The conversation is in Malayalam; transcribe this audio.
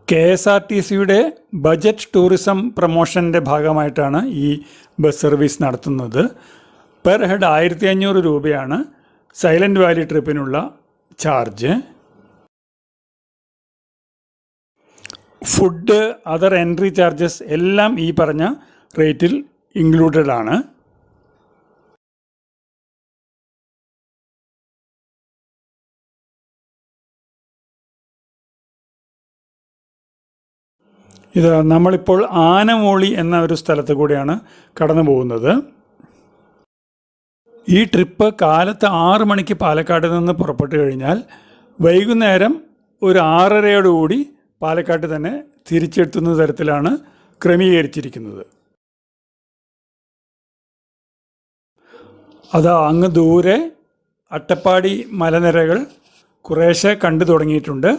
KSRTCയുടെ ബജറ്റ് ടൂറിസം പ്രൊമോഷൻ്റെ ഭാഗമായിട്ടാണ് ഈ ബസ് സർവീസ് നടത്തുന്നത്. പെർ ഹെഡ് 1500 രൂപയാണ് സൈലൻറ്റ് വാലി ട്രിപ്പിനുള്ള charge. Food, other entry charges എല്ലാം ഈ പറഞ്ഞ റേറ്റിൽ ഇൻക്ലൂഡഡ് ആണ്. ഇത് നമ്മളിപ്പോൾ ആനമോളി എന്ന ഒരു സ്ഥലത്ത് കൂടെയാണ് കടന്നു പോകുന്നത്. ഈ ട്രിപ്പ് കാലത്ത് 6 മണിക്ക് പാലക്കാട് നിന്ന് പുറപ്പെട്ടു കഴിഞ്ഞാൽ വൈകുന്നേരം ഒരു 6:30 പാലക്കാട് തന്നെ തിരിച്ചെത്തുന്ന തരത്തിലാണ് ക്രമീകരിച്ചിരിക്കുന്നത്. അതാ അങ്ങ് ദൂരെ അട്ടപ്പാടി മലനിരകൾ കുറേശ്ശെ കണ്ടു തുടങ്ങിയിട്ടുണ്ട്.